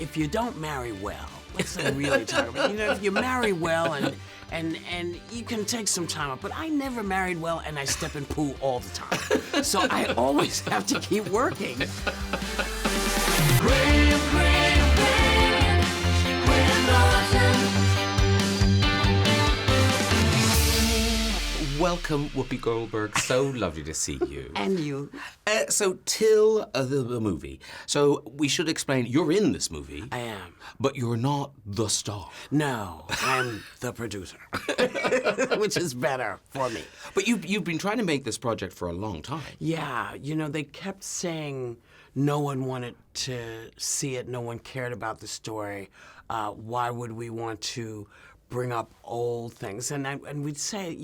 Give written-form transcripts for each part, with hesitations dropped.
If you don't marry well, let's really talk about, if you marry well and you can take some time off, but I never married well and I step in poo all the time. So I always have to keep working. Welcome, Whoopi Goldberg. So lovely to see you. And you. So, Till, the movie. So, we should explain, you're in this movie. I am. But you're not the star. No, I'm the producer, which is better for me. But you've been trying to make this project for a long time. Yeah, they kept saying no one wanted to see it, no one cared about the story. Why would we want to bring up old things? And we'd say,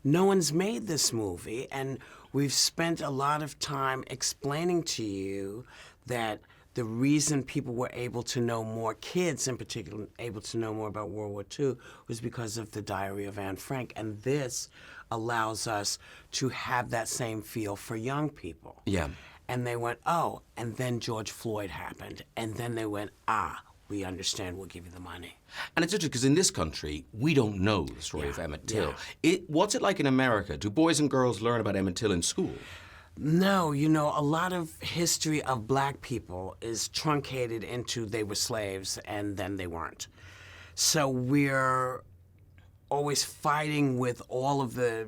no one's made this movie, and we've spent a lot of time explaining to you that the reason people were able to know more, kids in particular, able to know more about World War II was because of the Diary of Anne Frank, and this allows us to have that same feel for young people. Yeah. And they went, oh, and then George Floyd happened, and then they went, we understand, we'll give you the money. And it's interesting because in this country, we don't know the story of Emmett Till. What's it like in America? Do boys and girls learn about Emmett Till in school? No, a lot of history of black people is truncated into they were slaves and then they weren't. So we're always fighting with all of the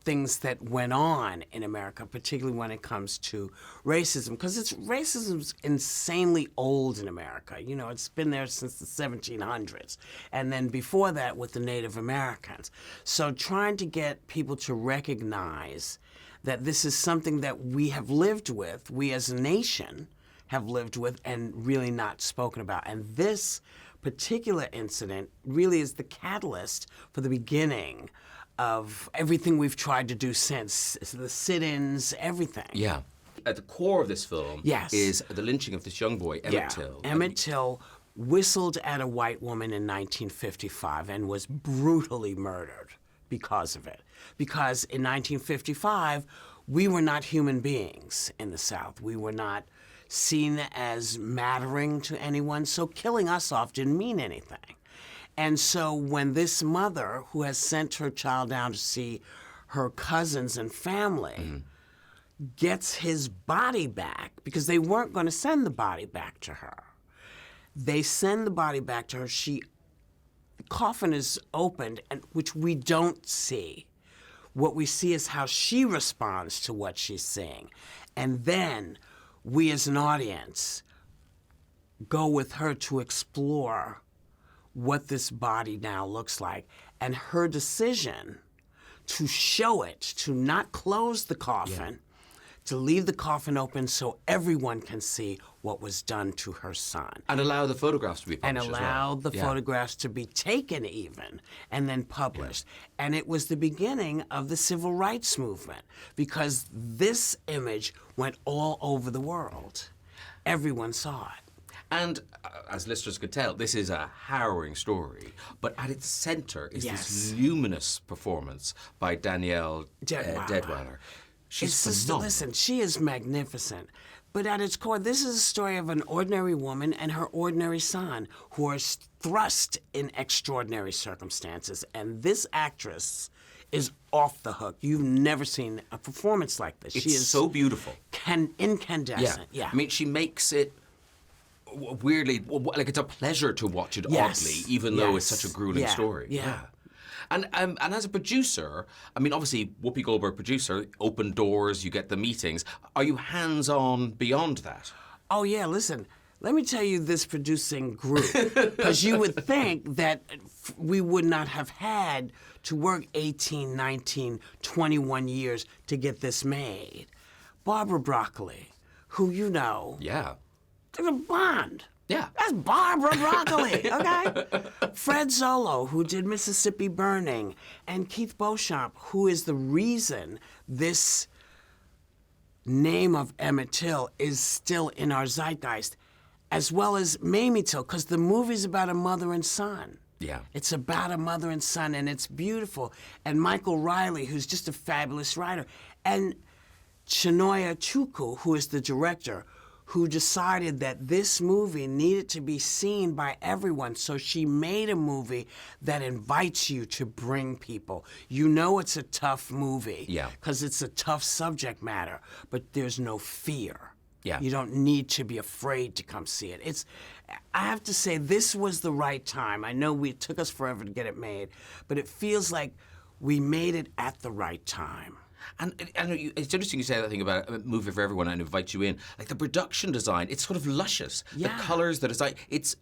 things that went on in America, particularly when it comes to racism, because racism's insanely old in America. It's been there since the 1700s, and then before that with the Native Americans. So trying to get people to recognize that this is something that we have lived with, we as a nation have lived with, and really not spoken about. And this particular incident really is the catalyst for the beginning of everything we've tried to do since, the sit-ins, everything. Yeah. At the core of this film is the lynching of this young boy, Emmett Till. Emmett Till whistled at a white woman in 1955 and was brutally murdered because of it. Because in 1955, we were not human beings in the South. We were not seen as mattering to anyone, so killing us off didn't mean anything. And so when this mother, who has sent her child down to see her cousins and family, gets his body back, because they weren't going to send the body back to her. They send the body back to her. The coffin is opened, which we don't see. What we see is how she responds to what she's seeing. And then we as an audience go with her to explore what this body now looks like, and her decision to show it, to not close the coffin, to leave the coffin open so everyone can see what was done to her son. And allow the photographs to be published And allow the photographs to be taken even, and then published. Yeah. And it was the beginning of the civil rights movement, because this image went all over the world. Everyone saw it. And as listeners could tell, this is a harrowing story, but at its center is this luminous performance by Danielle Deadwyler. She's phenomenal. Listen, she is magnificent. But at its core, this is a story of an ordinary woman and her ordinary son who are thrust in extraordinary circumstances. And this actress is off the hook. You've never seen a performance like this. She is so beautiful. Incandescent, yeah. I mean, she makes it weirdly, like it's a pleasure to watch it oddly, even though it's such a grueling story. Yeah. And as a producer, I mean, obviously, Whoopi Goldberg producer, open doors, you get the meetings. Are you hands-on beyond that? Oh, yeah, listen, let me tell you this producing group, because you would think that we would not have had to work 18, 19, 21 years to get this made. Barbara Broccoli, who you know. Yeah. They're a Bond. Yeah. That's Barbara Broccoli, okay? Fred Zolo, who did Mississippi Burning, and Keith Beauchamp, who is the reason this name of Emmett Till is still in our zeitgeist, as well as Mamie Till, because the movie's about a mother and son. Yeah. It's about a mother and son, and it's beautiful. And Michael Riley, who's just a fabulous writer, and Chinoya Chukwu, who is the director, who decided that this movie needed to be seen by everyone. So she made a movie that invites you to bring people. You know it's a tough movie because it's a tough subject matter, but there's no fear. Yeah. You don't need to be afraid to come see it. I have to say, this was the right time. I know it took us forever to get it made, but it feels like we made it at the right time. And it's interesting you say that thing about a movie for everyone and invite you in. Like the production design, it's sort of luscious. Yeah. The colors, the design, it's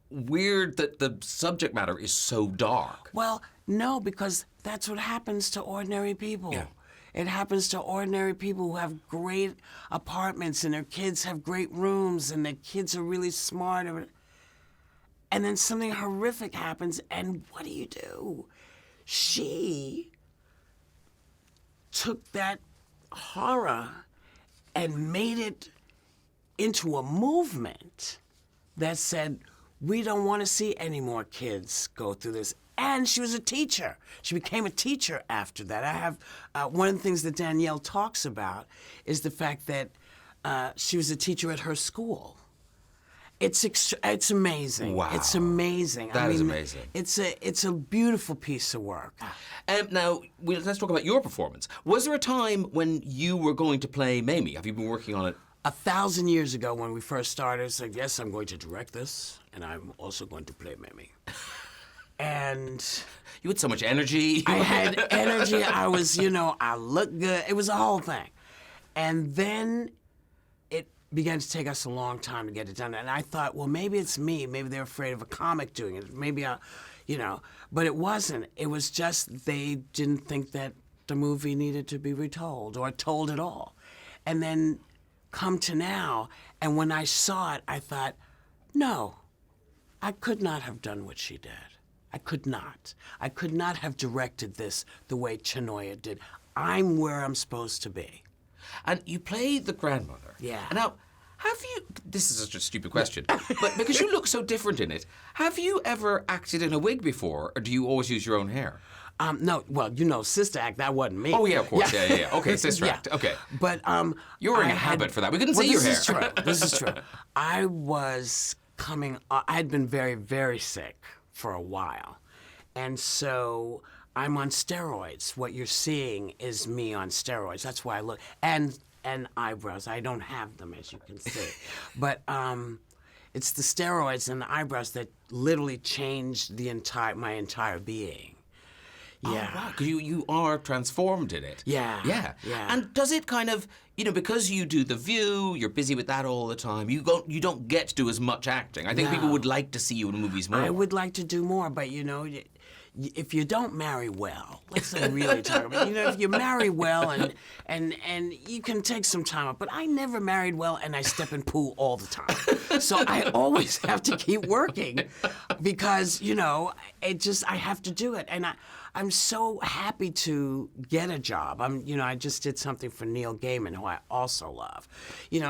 weird that the subject matter is so dark. Well, no, because that's what happens to ordinary people. Yeah. It happens to ordinary people who have great apartments and their kids have great rooms and their kids are really smart. And then something horrific happens, and what do? She took that horror and made it into a movement that said, we don't want to see any more kids go through this. And she was a teacher. She became a teacher after that. I have one of the things that Danielle talks about is the fact that she was a teacher at her school. It's amazing. Wow. It's amazing. That is amazing. It's a beautiful piece of work. Now, let's talk about your performance. Was there a time when you were going to play Mamie? Have you been working on it? 1,000 years ago when we first started, I said, yes, I'm going to direct this, and I'm also going to play Mamie. And you had so much energy. I had energy. I was, I looked good. It was a whole thing. And then it began to take us a long time to get it done. And I thought, well, maybe it's me. Maybe they're afraid of a comic doing it. Maybe but it wasn't. It was just they didn't think that the movie needed to be retold or told at all. And then come to now, and when I saw it, I thought, no, I could not have done what she did. I could not. I could not have directed this the way Chenoya did. I'm where I'm supposed to be. And you played the grandmother. Yeah. Now, this is such a stupid question, but because you look so different in it, have you ever acted in a wig before, or do you always use your own hair? No, well, Sister Act, that wasn't me. Oh, yeah, of course. Yeah. Okay, Sister Act. Okay. But you're wearing a habit for that. We couldn't see your hair. This is true. This is true. I was I had been very, very sick for a while. And so I'm on steroids. What you're seeing is me on steroids. That's why I look. And eyebrows. I don't have them, as you can see. But it's the steroids and the eyebrows that literally changed my entire being. Yeah. Oh, wow. 'Cause you are transformed in it. Yeah. Yeah. Yeah. And does it kind of, because you do The View, you're busy with that all the time, you don't get to do as much acting. I think people would like to see you in movies more. I would like to do more, but if you don't marry well, let's really talk about, if you marry well and you can take some time up, but I never married well and I step in pool all the time. So I always have to keep working because, I have to do it. And I'm so happy to get a job. I just did something for Neil Gaiman, who I also love.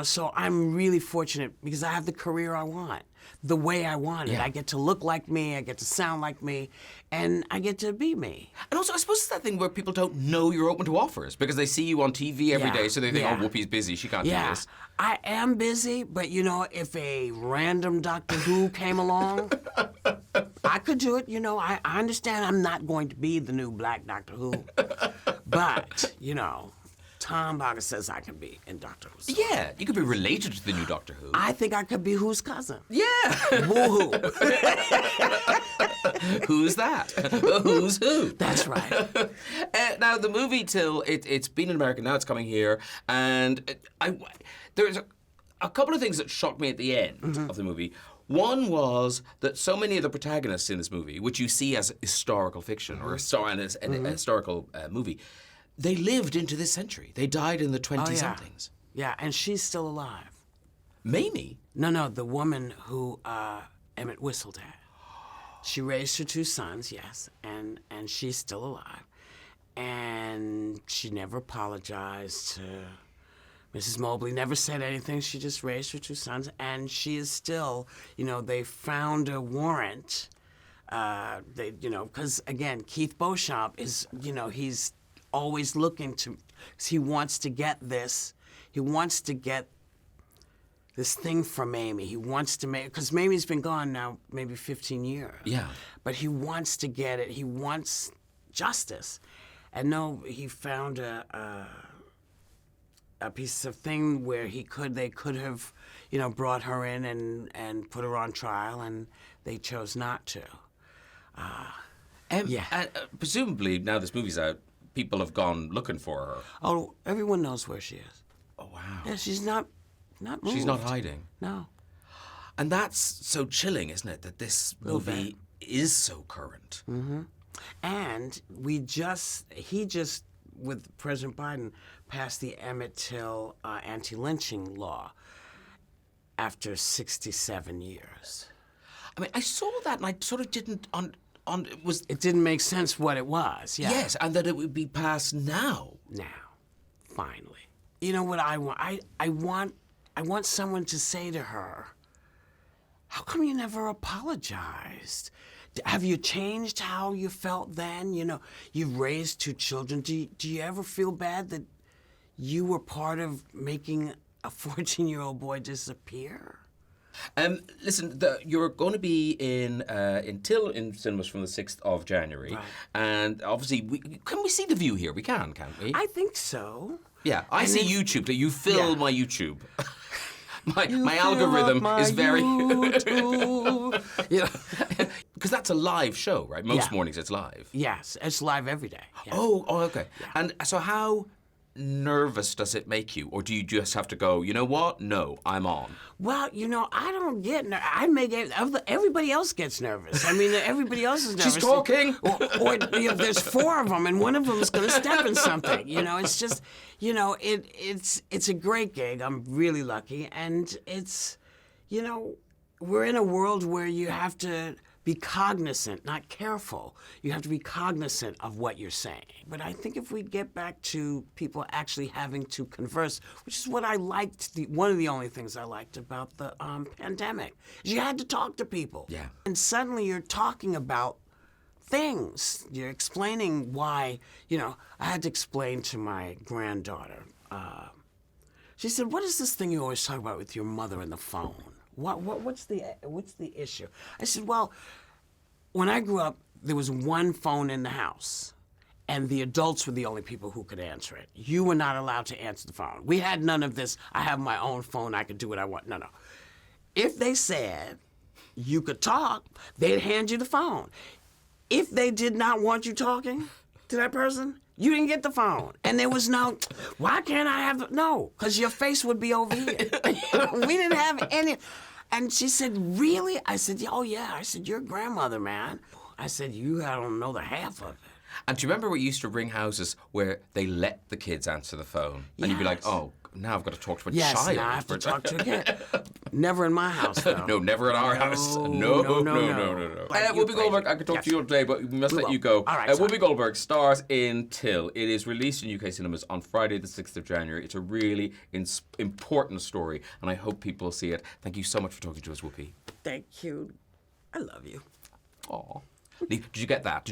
So I'm really fortunate because I have the career I want, the way I want it. Yeah. I get to look like me, I get to sound like me, and I get to be me. And also, I suppose it's that thing where people don't know you're open to offers because they see you on TV every day, so they think, oh, Whoopi's busy, she can't do this. I am busy, but if a random Doctor Who came along, I could do it. I understand I'm not going to be the new black Doctor Who, but, Tom Barker says I can be in Doctor Who. Yeah, you could be related to the new Doctor Who. I think I could be Who's cousin. Yeah. Woo-hoo. Who's that? Who's who? That's right. Now, the movie Till, it's been in America, now it's coming here, and there's a couple of things that shocked me at the end of the movie. One was that so many of the protagonists in this movie, which you see as historical fiction or a historical movie, they lived into this century. They died in the 20-somethings. Yeah, and she's still alive. Mamie? No, the woman who Emmett whistled at. She raised her two sons, yes, and she's still alive. And she never apologized to Mrs. Mobley, never said anything. She just raised her two sons, and she is still, they found a warrant. Because, again, Keith Beauchamp is, he's always looking to, because he wants to get this, he wants to get this thing for Mamie. He wants to make, because Mamie's been gone now maybe 15 years. Yeah. But he wants to get it. He wants justice. And no, he found a piece of thing where they could have, brought her in and put her on trial, and they chose not to. Yeah. Presumably, now this movie's out, people have gone looking for her. Oh, everyone knows where she is. Oh, wow. Yeah, she's not moved. She's not hiding. No. And that's so chilling, isn't it, that this movie is so current? Mm-hmm. And he just, with President Biden, passed the Emmett Till anti-lynching law after 67 years. I mean, I saw that and I sort of didn't It didn't make sense what it was. Yeah. Yes, and that it would be passed now. Now, finally. You know what I want? I want someone to say to her, how come you never apologized? Have you changed how you felt then? You've raised 2 children. Do you ever feel bad that you were part of making a 14-year-old boy disappear? Listen, you're going to be in Till in cinemas from the 6th of January. Right. And obviously, can we see The View here? We can, can't we? I think so. Yeah, I see YouTube. That you fill my YouTube. my algorithm is very... Because that's a live show, right? Most mornings it's live. Yes, it's live every day. Yeah. Oh, okay. Yeah. And so how nervous does it make you? Or do you just have to go, you know what? No, I'm on. Well, I don't get nervous. Everybody else gets nervous. I mean, everybody else is nervous. She's talking. Or there's 4 of them, and one of them is going to step in something. It's just, it's a great gig. I'm really lucky. And it's, we're in a world where you have to be cognizant, not careful. You have to be cognizant of what you're saying. But I think if we get back to people actually having to converse, which is what I liked, one of the only things I liked about the pandemic, is you had to talk to people. Yeah. And suddenly you're talking about things. You're explaining why, I had to explain to my granddaughter. She said, what is this thing you always talk about with your mother on the phone? What's the issue? I said, well, when I grew up, there was one phone in the house, and the adults were the only people who could answer it. You were not allowed to answer the phone. We had none of this, I have my own phone, I could do what I want. No. If they said you could talk, they'd hand you the phone. If they did not want you talking to that person, you didn't get the phone. And there was no, why can't I have no, because your face would be over here. We didn't have any. And she said, really? I said, oh, yeah. I said, your grandmother, man. I said, you don't know the half of it. And do you remember we used to ring houses where they let the kids answer the phone? Yes. And you'd be like, oh, now I've got to talk to a child. Yes, now I have to talk to a kid. Never in my house, though. No, never in our house. No. Whoopi Goldberg, I could talk to you all day, but we must let you go. All right, Whoopi Goldberg stars in Till. It is released in UK cinemas on Friday, the 6th of January. It's a really important story, and I hope people will see it. Thank you so much for talking to us, Whoopi. Thank you. I love you. Aw. Did you get that?